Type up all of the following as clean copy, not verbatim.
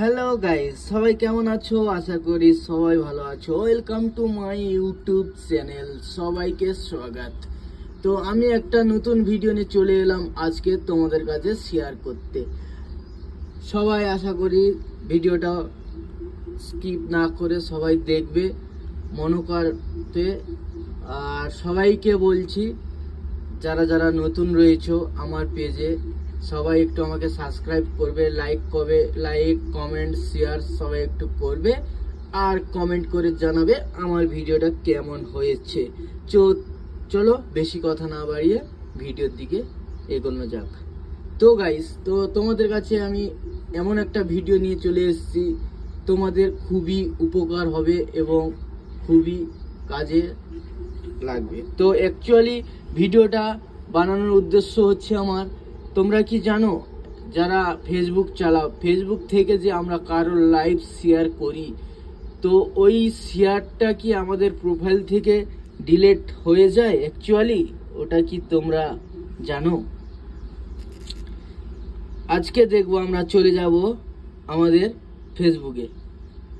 Hello guys, সবাই কেমন আছো? আশা করি সবাই ভালো আছো। Welcome to my YouTube channel, সবাইকে স্বাগত। তো আমি একটা নতুন ভিডিও নিয়ে চলে এলাম আজকে তোমাদের কাছে শেয়ার করতে। সবাই আশা করি ভিডিওটা স্কিপ না করে সবাই দেখবে মনোকারতে। আর সবাইকে বলছি, যারা যারা নতুন রয়েছো আমার পেজে, সবাই একটু আমাকে সাবস্ক্রাইব করবে, লাইক কমেন্ট শেয়ার সবাই একটু করবে, আর কমেন্ট করে জানাবে আমার ভিডিওটা কেমন হয়েছে। চলো বেশি কথা না বাড়িয়ে ভিডিওর দিকে এগোনো যাক। তো গাইস, তো তোমাদের কাছে আমি এমন একটা ভিডিও নিয়ে চলে এসেছি, তোমাদের খুবই উপকার হবে এবং খুবই কাজে লাগবে। তো অ্যাকচুয়ালি ভিডিওটা বানানোর উদ্দেশ্য হচ্ছে আমার, তোমরা কি জানো যারা ফেসবুক চালাও, ফেসবুক থেকে যে আমরা কারোর লাইভ শেয়ার করি, তো ওই শেয়ারটা কি আমাদের প্রোফাইল থেকে ডিলিট হয়ে যায়? অ্যাকচুয়ালি ওটা কি তোমরা জানো? আজকে দেখবো, আমরা চলে যাব আমাদের ফেসবুকে।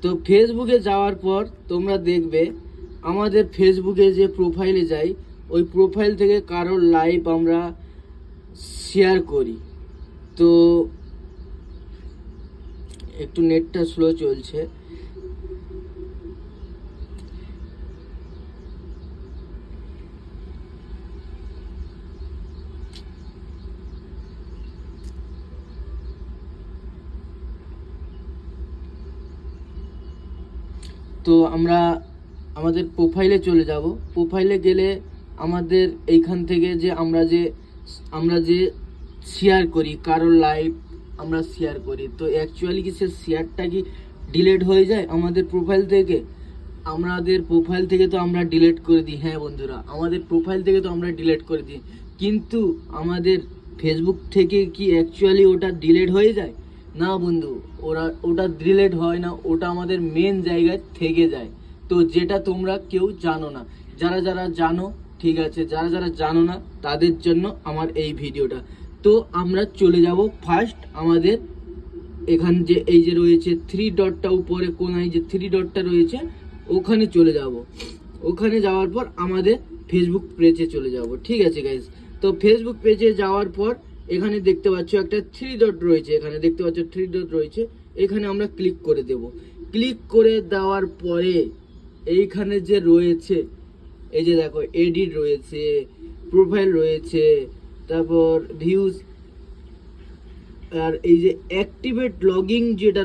তো ফেসবুকে যাওয়ার পর তোমরা দেখবে আমাদের ফেসবুকে যে প্রোফাইলে যাই, ওই প্রোফাইল থেকে কারোর লাইভ আমরা শেয়ার করি। তো একটু নেটটা স্লো চলছে। তো আমরা আমাদের প্রোফাইলে চলে যাব। প্রোফাইলে গেলে আমাদের এইখান থেকে যে আমরা যে শেয়ার করি কারোর লাইভ আমরা শেয়ার করি, তো অ্যাকচুয়ালি কি সে শেয়ারটা কি ডিলিট হয়ে যায় আমাদের প্রোফাইল থেকে? আমাদের প্রোফাইল থেকে তো আমরা ডিলিট করে দিই। হ্যাঁ বন্ধুরা, আমাদের প্রোফাইল থেকে তো আমরা ডিলিট করে দিই, কিন্তু আমাদের ফেসবুক থেকে কি অ্যাকচুয়ালি ওটা ডিলিট হয়ে যায়? না বন্ধু, ওটা ডিলিট হয় না, ওটা আমাদের মেন জায়গায় থেকে যায়। তো যেটা তোমরা কেউ জানো না। যারা যারা জানো ঠিক আছে, যারা যারা জানো না তাদের জন্য আমার এই ভিডিওটা। তো আমরা চলে যাব ফার্স্ট আমাদের এখান যে এই যে রয়েছে থ্রি ডটটা, উপরে কোনায় যে থ্রি ডটটা রয়েছে ওখানে চলে যাব। ওখানে যাওয়ার পর আমাদের ফেসবুক পেজে চলে যাব। ঠিক আছে গাইস, তো ফেসবুক পেজে যাওয়ার পর এখানে দেখতে পাচ্ছ একটা থ্রি ডট রয়েছে, এখানে দেখতে পাচ্ছ থ্রি ডট রয়েছে, এখানে আমরা ক্লিক করে দেব। ক্লিক করে দেওয়ার পরে এইখানে যে রয়েছে, এই যে দেখো এডিট রয়েছে, প্রোফাইল রয়েছে, তারপর ভিউজ, আর এই যে অ্যাক্টিভেট লগইন যেটা